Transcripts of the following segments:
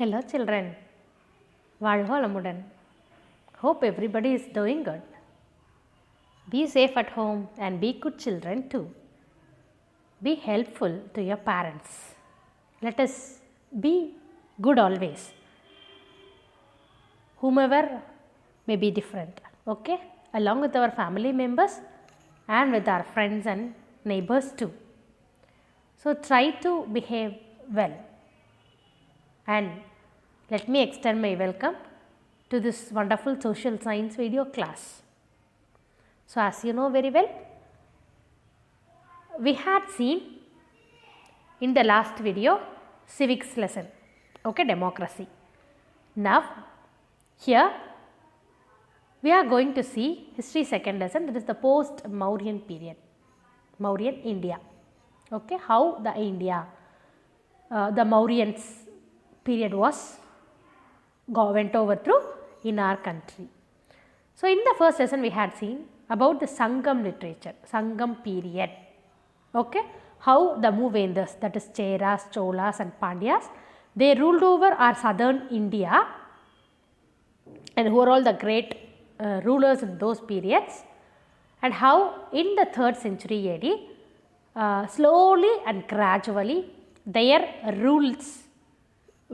Hello children, வாழ்க வளமுடன். Hope everybody is doing good. Be safe at home and be good children too. Be helpful to your parents. Let us be good always. Whomever may be different, okay? Along with our family members and with our friends and neighbors too. So try to behave well. And let me extend my welcome to this wonderful social science video class. So as you know very well, we had seen in the last video civics lesson, okay, democracy. Now here we are going to see history second lesson, that is the post Mauryan period, Mauryan India, okay, how the India, the Mauryans period went over through in our country. So in the first lesson we had seen about the Sangam literature, Sangam period, okay, how the Moovendars, that is Cheras, Cholas and Pandyas, they ruled over our southern India and who are all the great rulers in those periods, and how in the 3rd century AD slowly and gradually their rules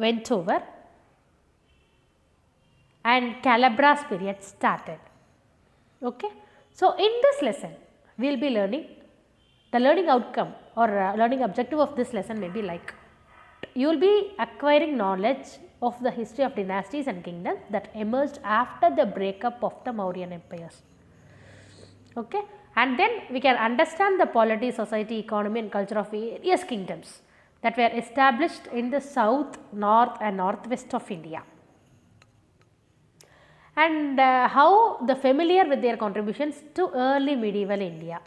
went over and Calabra's period started, okay. So in this lesson we will be learning, the learning outcome or learning objective of this lesson may be like, you will be acquiring knowledge of the history of dynasties and kingdoms that emerged after the breakup of the Mauryan empires, okay, and then we can understand the polity, society, economy and culture of various kingdoms that were established in the south, north and northwest of India, and how the familiar with their contributions to early medieval India,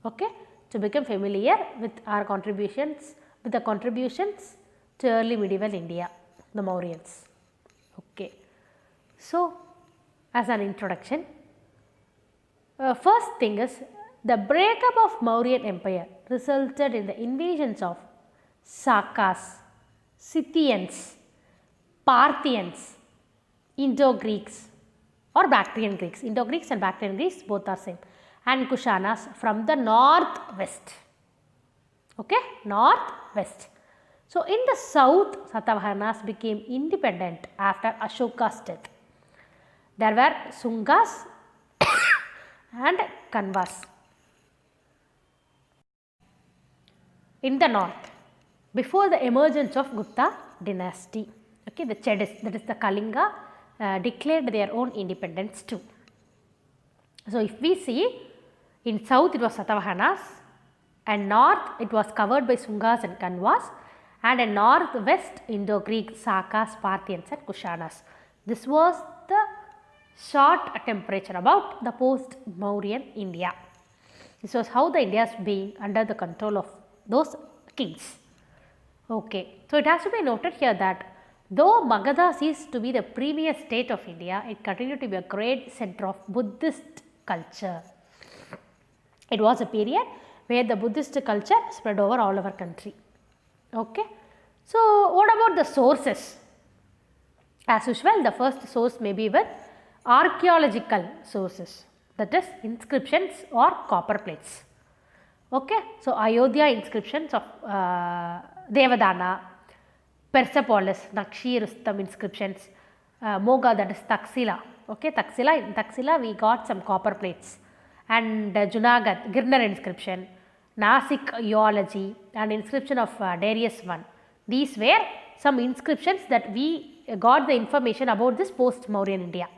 okay, to become familiar with our contributions, with the contributions to early medieval India, the Mauryans, okay. So as an introduction, first thing is, the breakup of Mauryan empire resulted in the invasions of sakas, scythians, parthians, indo-greeks or bactrian Greeks, indo-greeks and bactrian Greeks both are same, and kushanas from the northwest, okay, northwest. So in the south, Satavahanas became independent after Ashoka's death. There were Sungas and Kanvas. In the north, before the emergence of Gupta dynasty, okay, the Chedis, that is the Kalinga, declared their own independence too. So if we see, in south it was Satavahanas and north it was covered by Sungas and Kanvas, and in northwest Indo-Greek, Sakas, Parthians and Kushanas. This was the short temperature about the post Mauryan India. This was how the India is being under the control of those kings, okay. So it has to be noted here that though Magadha ceased to be the previous state of India, it continued to be a great center of Buddhist culture. It was a period where the Buddhist culture spread over all our country, okay. So what about the sources? As usual, the first source may be with archaeological sources, that is inscriptions or copper plates, okay. So Ayodhya inscriptions of Devadana, Persepolis, Nakshi Rustam inscriptions, Moga, that is Taxila, okay, in Taxila we got some copper plates, and Junagadh, Girnar inscription, Nasik Eology and inscription of Darius I. These were some inscriptions that we got the information about this post Mauryan India,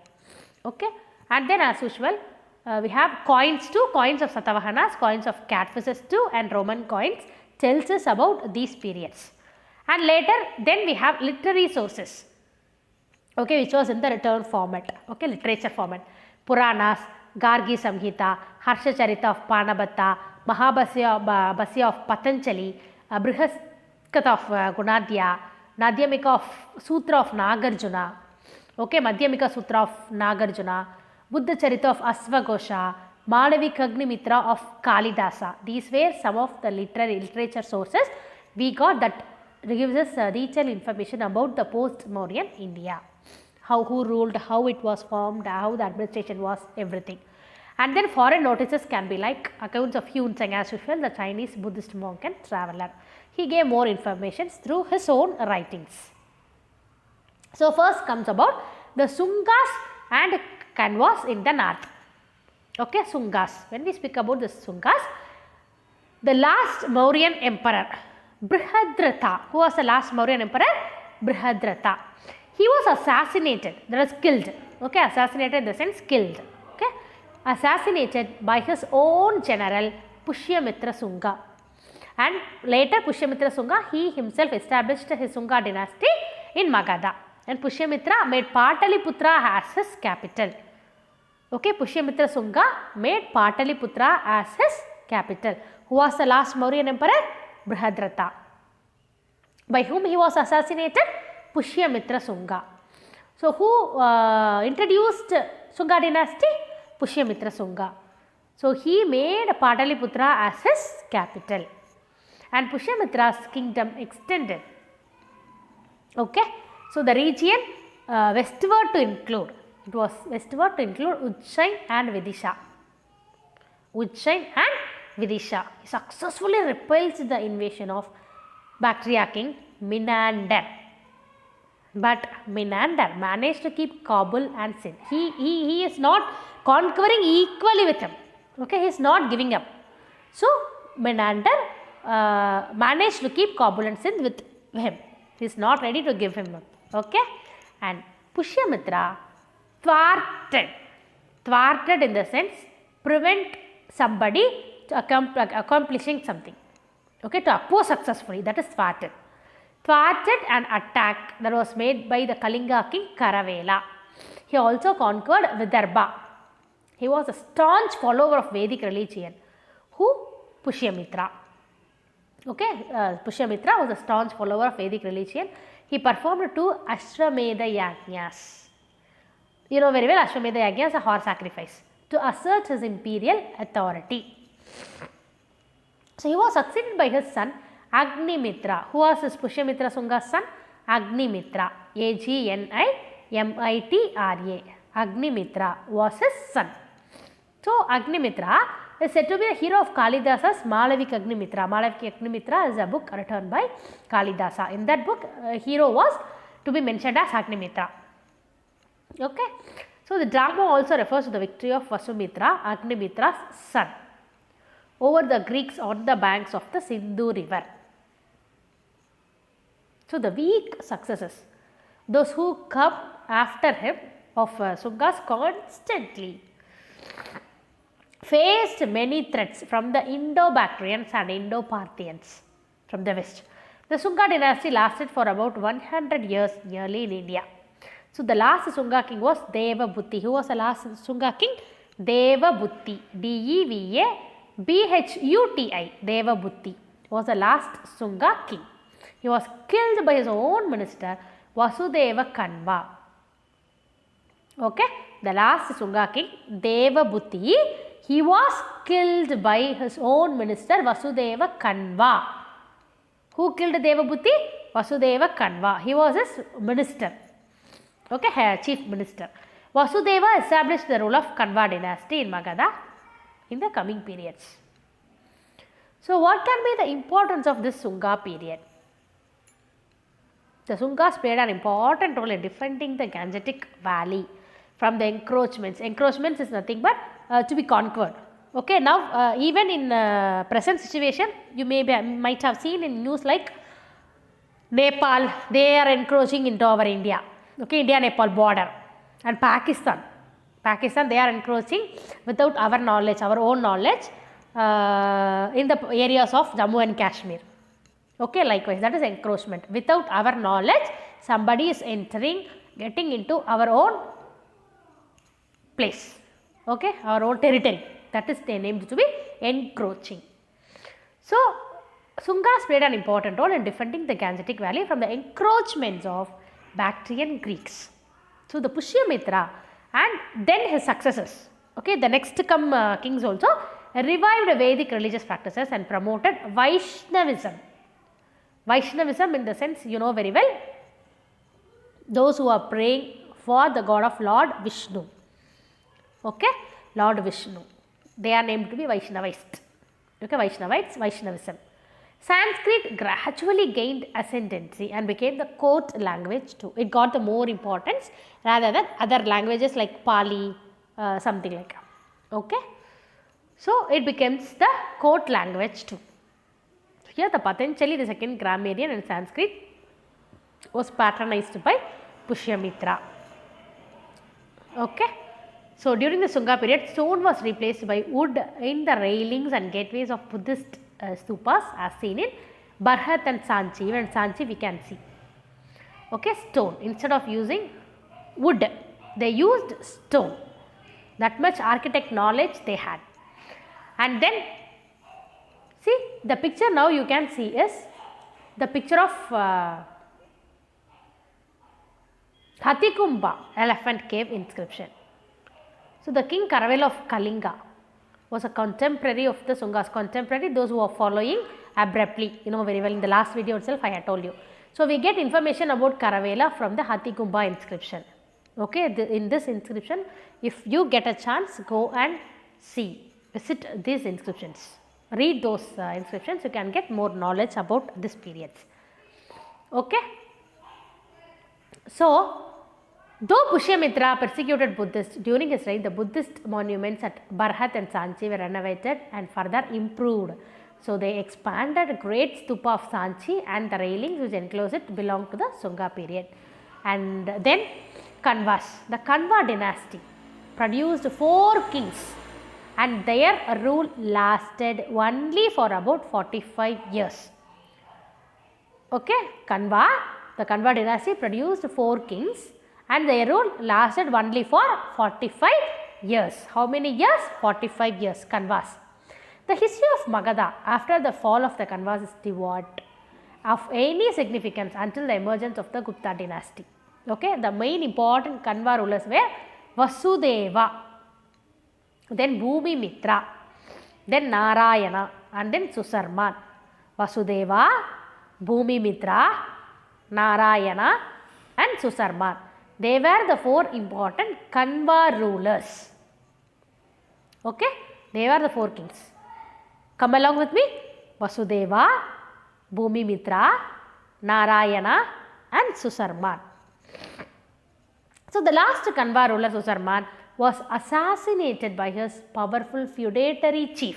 okay. And then as usual we have coins too, coins of Satavahanas, coins of Catfishes too, and Roman coins tells us about these periods. And later then we have literary sources, okay, which was in the return format, okay, literature format, Puranas, Gargi Samhita, Harsha Charita of Panabhatta, Mahabhasya of Patanjali, Brihaskata of Gunadhya, Nadhyamika of Sutra of Nagarjuna, okay, Madhyamika Sutra of Nagarjuna, Buddha Charita of Asvagosha, Madhavikagni of Kalidasa. These were some of the literature sources we got that gives us detailed information about the post-Mauryan India. Who ruled, how it was formed, how the administration was, everything. And then foreign notices can be like accounts of Hunseng, as usual, the Chinese Buddhist monk and traveler. He gave more information through his own writings. So, first comes about the Sungas and Kanwas in the north. Okay, Sungas. When we speak about the Sungas, the last Mauryan emperor, Brihadratha. Who was the last Mauryan emperor? Brihadratha. He was assassinated, that is killed. Okay, assassinated in the sense killed. Okay, assassinated by his own general Pushyamitra Sunga. And later Pushyamitra Sunga, he himself established his Sunga dynasty in Magadha. And Pushyamitra made Pataliputra as his capital. Okay, Pushyamitra Sunga made Pataliputra as his capital. Who was the last Mauryan emperor? Brihadratha. By whom he was assassinated? Pushyamitra Sunga. So, who introduced Sunga dynasty? Pushyamitra Sunga. So, he made Pataliputra as his capital. And Pushyamitra's kingdom extended. Okay. So, the region westward to include, it was westward to include Ujjain and Vidisha. Ujjain and Vidisha. He successfully repulsed the invasion of Bactria king Menander. But Menander managed to keep Kabul and Sindh. He is not conquering equally with him. Okay, he is not giving up. So, Menander managed to keep Kabul and Sindh with him. He is not ready to give him up. Okay, and Pushyamitra thwarted in the sense prevent somebody to accomplishing something. Okay, to oppose successfully, that is thwarted. Thwarted an attack that was made by the Kalinga king Karavela. He also conquered Vidarbha. He was a staunch follower of Vedic religion. Who? Pushyamitra. Okay, Pushyamitra was a staunch follower of Vedic religion. He performed 2 Ashwamedha Yajnas. You know very well, Ashwamedha Yajna is a horse sacrifice to assert his imperial authority. So, he was succeeded by his son Agnimitra. Who was his Pushyamitra Sunga's son? Agnimitra. Agnimitra. Agnimitra was his son. So, Agnimitra is said to be the hero of Kalidasa's Malavik Agnimitra. Malavik Agnimitra is a book written by Kalidasa. In that book, hero was to be mentioned as Agnimitra. Okay. So, the drama also refers to the victory of Vasumitra, Agnimitra's son, over the Greeks on the banks of the Sindhu river. So, the weak successors, those who come after him of Sungas constantly faced many threats from the Indo-Bactrians and Indo-Parthians from the west. The Sunga dynasty lasted for about 100 years nearly in India. So, the last Sunga king was Devabhuti. Who was the last Sunga king? Devabhuti. Devabhuti. Devabhuti was the last Sunga king. He was killed by his own minister Vasudeva Kanva. Okay, the last Sunga king Devabhuti, he was killed by his own minister Vasudeva Kanva. Who killed Devabhuti? Vasudeva Kanva. He was his minister. Okay, chief minister. Vasudeva established the rule of Kanva dynasty in Magadha in the coming periods. So, what can be the importance of this Sunga period? The Sungas played an important role in defending the Gangetic valley from the encroachments. Encroachments is nothing but to be conquered. Okay, now even in present situation, you might have seen in news like Nepal, they are encroaching into our India. Okay, India-Nepal border, and Pakistan, they are encroaching without our knowledge, our own knowledge in the areas of Jammu and Kashmir. Okay, likewise, that is encroachment. Without our knowledge, somebody is entering, getting into our own place, okay, our own territory. That is named to be encroaching. So, Sungas played an important role in defending the Gangetic valley from the encroachments of Bactrian Greeks. So, the Pushyamitra and then his successors, okay, the next come kings also revived Vedic religious practices and promoted Vaishnavism. Vaishnavism in the sense you know very well, those who are praying for the god of Lord Vishnu. Okay, Lord Vishnu. They are named to be Vaishnavists. Okay, Vaishnavites, Vaishnavism. Sanskrit gradually gained ascendancy and became the court language too. It got the more importance rather than other languages like Pali, something like that. Okay. So, it becomes the court language too. Here the Patanjali, the second grammarian in Sanskrit, was patronized by Pushyamitra. Okay. So, during the Sunga period, stone was replaced by wood in the railings and gateways of Buddhist stupas as seen in Barhat and Sanchi. Even Sanchi we can see. Okay, stone. Instead of using wood, they used stone. That much architect knowledge they had. And then, see the picture now you can see is the picture of Hathikumba elephant cave inscription. So, the king Karavel of Kalinga was a contemporary of the Sungas, contemporary, those who are following abruptly, you know very well. In the last video itself I had told you. So, we get information about Karavela from the Hathikumba inscription. Okay, in this inscription, if you get a chance, go and see, visit these inscriptions, read those inscriptions, you can get more knowledge about this periods. Okay. So, though Pushyamitra persecuted Buddhists during his reign, the Buddhist monuments at Barhat and Sanchi were renovated and further improved. So, they expanded great stupa of Sanchi and the railings which enclose it belong to the Sunga period. And then Kanvas, the Kanva dynasty produced 4 kings and their rule lasted only for about 45 years. Okay, Kanva, the Kanva dynasty produced 4 kings and their rule lasted only for 45 years. How many years? 45 years, Kanvas. The history of Magadha after the fall of the Kanvas is devoid of any significance until the emergence of the Gupta dynasty. Okay, the main important Kanva rulers were Vasudeva, then Bhumi Mitra, then Narayana and then Susarman. Vasudeva, Bhumi Mitra, Narayana and Susarman. They were the 4 important Kanva rulers. Okay, they were the 4 kings. Come along with me. Vasudeva, Bhumi Mitra, Narayana and Susarman. So, the last Kanva ruler Susarman was assassinated by his powerful feudatory chief.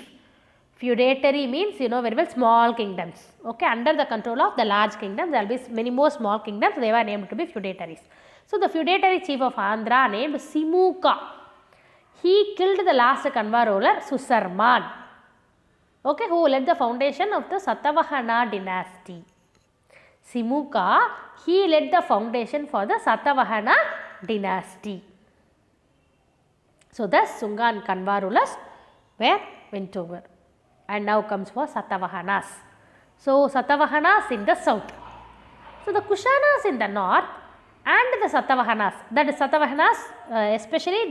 Feudatory means you know very well small kingdoms. Okay, under the control of the large kingdoms there will be many more small kingdoms, they were named to be feudatories. So, the feudatory chief of Andhra named Shimoga, he killed the last Kanva ruler Susarman, okay, who led the foundation of the Satavahana dynasty. Shimoga, he led the foundation for the Satavahana dynasty. So, thus Sunga and Kanva rulers went over. And now comes for Satavahanas. So, Satavahanas in the south. So, the Kushanas in the north and the Satavahanas, that is Satavahanas especially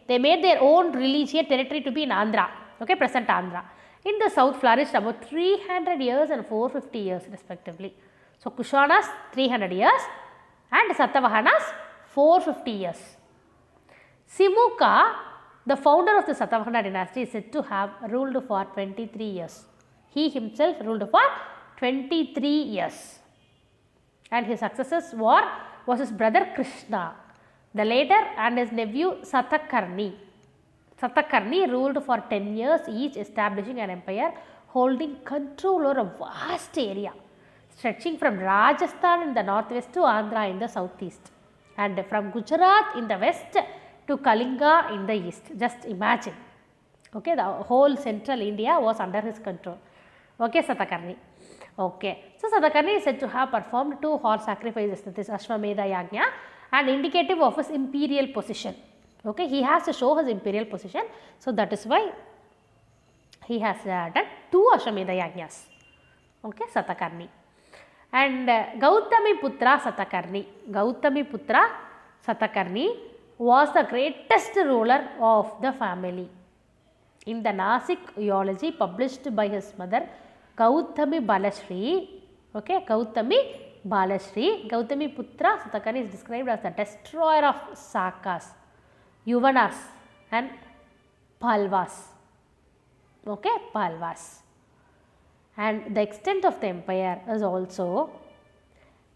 they made their own religious territory to be in Andhra, okay, present Andhra. In the south flourished about 300 years and 450 years respectively. So, Kushanas 300 years and Satavahanas 450 years. Shimoga, the founder of the Satavahana dynasty, is said to have ruled for 23 years. He himself ruled for 23 years. And his successors was his brother Krishna, the later, and his nephew Satakarni. Satakarni ruled for 10 years each, establishing an empire holding control over a vast area stretching from Rajasthan in the northwest to Andhra in the southeast and from Gujarat in the west to Kalinga in the east. Just imagine, okay, the whole central India was under his control. Okay, Satakarni. Okay, so Satakarni is said to have performed 2 horse sacrifices, that is Ashwamedha Yagna, and indicative of his imperial position. Okay, he has to show his imperial position, so that is why he has done 2 Ashwamedha Yagnas. Okay, Satakarni. And Gautami Putra Satakarni. Gautami Putra Satakarni was the greatest ruler of the family. In the Nasik eulogy published by his mother Gautami Balashri, Okay, Gautami Balashri. Gautami Putra Satakani is described as the destroyer of sakas, yuvanas and palvas. Okay, palvas. And the extent of the empire is also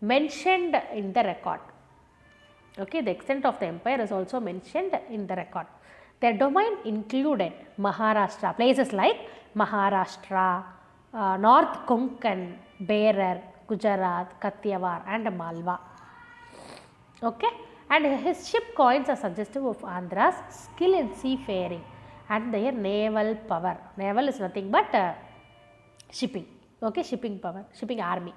mentioned in the record. Okay, the extent of the empire is also mentioned in the record. Their domain included Maharashtra, places like Maharashtra, North Konkan, Berar, Gujarat, Kathiawar and Malwa. Okay, and his ship coins are suggestive of Andhra's skill in seafaring and their naval power. Naval is nothing but shipping. Okay, shipping power, shipping army.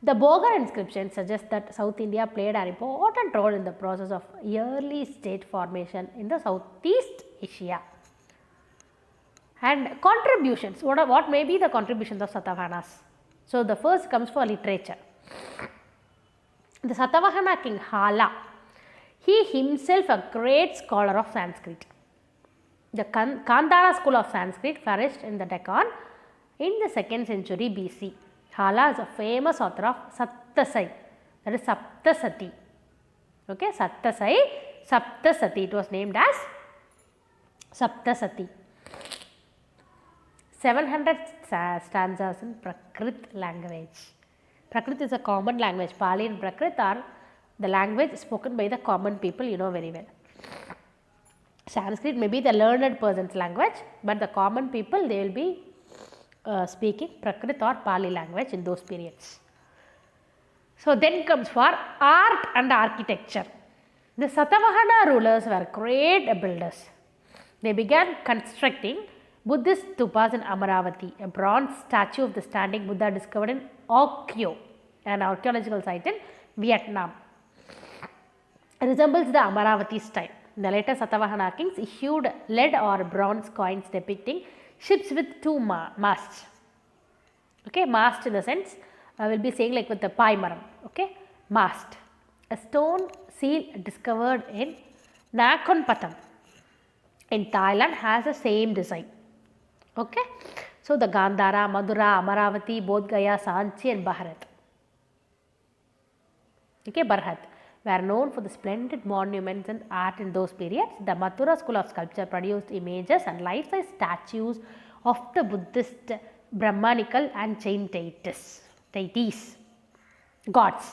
The Bogar inscription suggests that South India played an important role in the process of early state formation in the Southeast Asia. And contributions, what may be the contributions of Satavahanas? So, the first comes for literature. The Satavahana king Hala, he himself a great scholar of Sanskrit. The Kandara school of Sanskrit flourished in the Deccan in the 2nd century BC. Hala is a famous author of Sattasai, that is Saptasati. Okay, Saptasati, it was named as Saptasati. 700 stanzas in Prakrit language. Prakrit is a common language. Pali and Prakrit are the language spoken by the common people, you know very well. Sanskrit may be the learned person's language, but the common people, they will be speaking Prakrit or Pali language in those periods. So, then comes for art and architecture. The Satavahana rulers were great builders. They began constructing Buddhist stupas in Amaravati. A bronze statue of the standing Buddha discovered in Okyo, an archaeological site in Vietnam, resembles the Amaravati style. The later Satavahana kings issued lead or bronze coins depicting ships with 2 masts. Okay, mast in the sense, I will be saying like with the Paimaram. Okay, mast. A stone seal discovered in Nakhon Patham in Thailand has the same design. Okay, so the Gandhara, Madura, Amaravati, Bodh Gaya, Sanchi and Bharat. Okay, Bharat were known for the splendid monuments and art in those periods. The Mathura school of sculpture produced images and life-size statues of the Buddhist, Brahmanical and Jain deities, gods.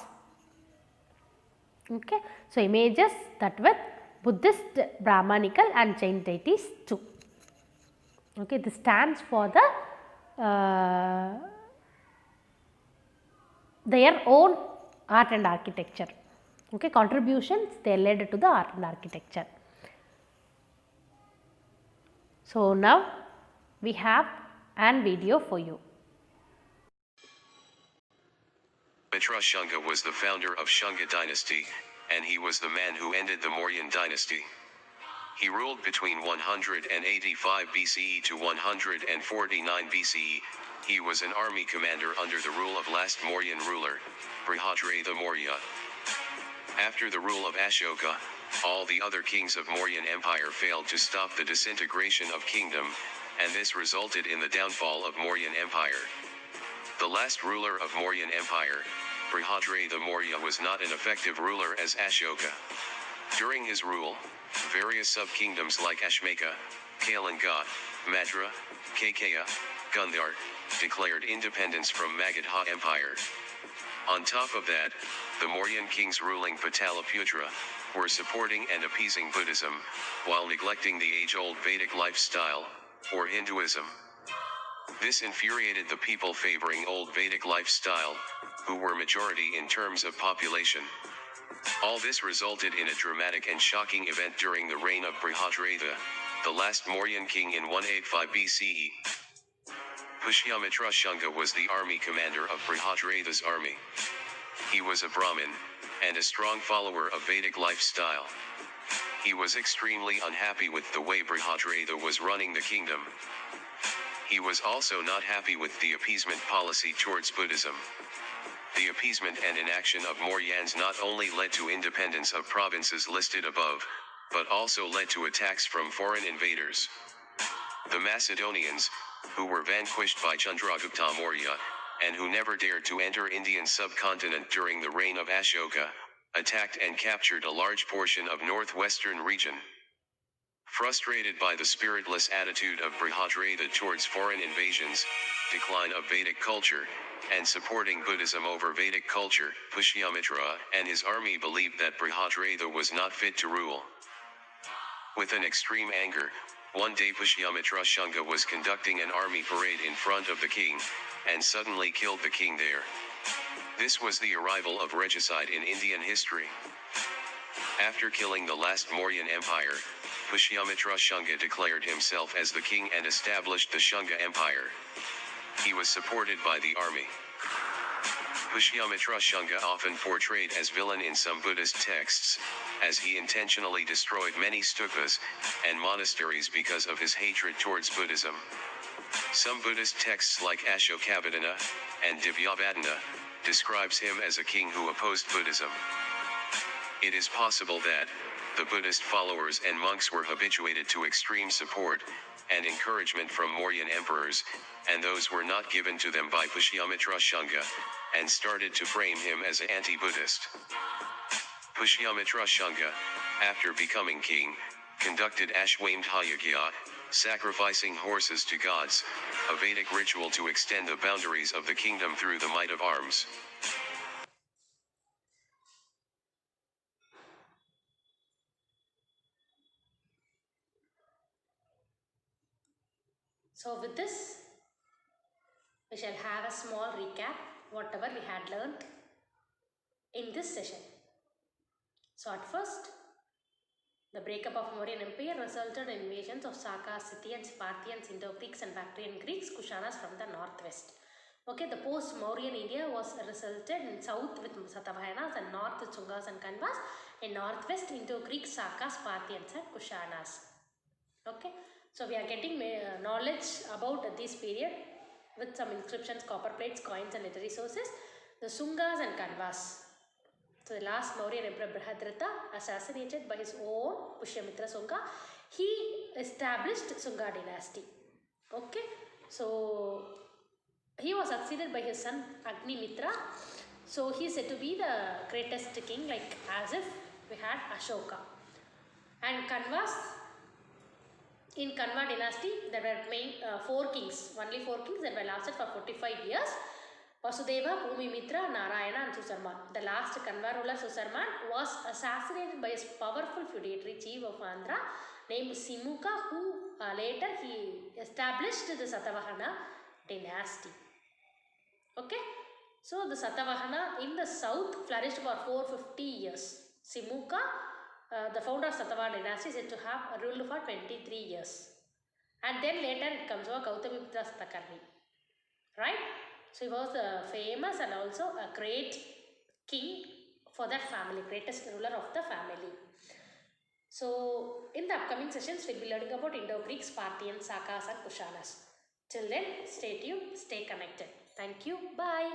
Okay, so images that with Buddhist, Brahmanical and Jain deities too. Okay, this stands for the their own art and architecture. Okay, contributions they led to the art and architecture. So, now we have an video for you. Shunga was the founder of Shunga dynasty, and he was the man who ended the Mauryan dynasty. He ruled between 185 BCE to 149 BCE. He was an army commander under the rule of last Mauryan ruler, Brihadratha Maurya. After the rule of Ashoka, all the other kings of Mauryan Empire failed to stop the disintegration of kingdom, and this resulted in the downfall of Mauryan Empire. The last ruler of Mauryan Empire, Brihadratha Maurya, was not an effective ruler as Ashoka. During his rule, various sub-kingdoms like Ashmaka, Kalinga, Madra, Kakaya, Gandhar, declared independence from Magadha Empire. On top of that, the Mauryan kings ruling Pataliputra were supporting and appeasing Buddhism, while neglecting the age-old Vedic lifestyle, or Hinduism. This infuriated the people favoring old Vedic lifestyle, who were majority in terms of population. All this resulted in a dramatic and shocking event during the reign of Brihadratha, the last Mauryan king in 185 BCE. Pushyamitra Shunga was the army commander of Brihadratha's army. He was a Brahmin, and a strong follower of Vedic lifestyle. He was extremely unhappy with the way Brihadratha was running the kingdom. He was also not happy with the appeasement policy towards Buddhism. The appeasement and inaction of Mauryans not only led to independence of provinces listed above, but also led to attacks from foreign invaders. The Macedonians, who were vanquished by Chandragupta Maurya, and who never dared to enter Indian subcontinent during the reign of Ashoka, attacked and captured a large portion of northwestern region. Frustrated by the spiritless attitude of Brihadratha towards foreign invasions, decline of Vedic culture, and supporting Buddhism over Vedic culture, Pushyamitra and his army believed that Brihadratha was not fit to rule. With an extreme anger, one day Pushyamitra Shunga was conducting an army parade in front of the king, and suddenly killed the king there. This was the arrival of regicide in Indian history. After killing the last Mauryan Empire, Pushyamitra Shunga declared himself as the king and established the Shunga Empire. He was supported by the army. Pushyamitra Shunga often portrayed as villain in some Buddhist texts, as he intentionally destroyed many stupas and monasteries because of his hatred towards Buddhism. Some Buddhist texts like Ashokavadana and Divyavadana describes him as a king who opposed Buddhism. It is possible that the Buddhist followers and monks were habituated to extreme support and encouragement from Mauryan emperors, and those were not given to them by Pushyamitra Shunga, and started to frame him as an anti-Buddhist. Pushyamitra Shunga, after becoming king, conducted Ashwamedha, sacrificing horses to gods, a Vedic ritual to extend the boundaries of the kingdom through the might of arms. So with this, we shall have a small recap whatever we had learned in this session. So at first, the breakup of Mauryan Empire resulted in invasions of sakas, scythians, parthians, indo-greeks and bactrian Greeks, kushanas from the northwest. Okay, the post-Mauryan India was resulted in south with Satavahanas and north with Shungas and Kanvas, in northwest indo-greeks, sakas, parthians and kushanas. Okay, so we are getting knowledge about this period with some inscriptions, copper plates, coins and literary sources. The Shungas and Kanvas. So the last Mauryan Emperor Brihadratha, assassinated by his own Pushyamitra Shunga, he established Shunga dynasty. Okay, so he was succeeded by his son Agnimitra. So he is said to be the greatest king, like as if we had Ashoka. And Kanvas, in Kanva dynasty, there were four kings, only four kings that were lasted for 45 years. Vasudeva, Bhumimitra, Narayana and Susarman. The last Kanva ruler Susarman was assassinated by his powerful feudatory chief of Andhra named Shimoga, who later he established the Satavahana dynasty. Okay, so the Satavahana in the south flourished for 450 years. Shimoga, the founder of Satavahana dynasty, is said to have ruled for 23 years. And then later it comes over Gautamipitra Satakarni. Right? So he was famous and also a great king for that family, greatest ruler of the family. So in the upcoming sessions, we'll be learning about Indo-Greeks, Parthians, Sakas and Kushanas. Till then, stay tuned, stay connected. Thank you. Bye.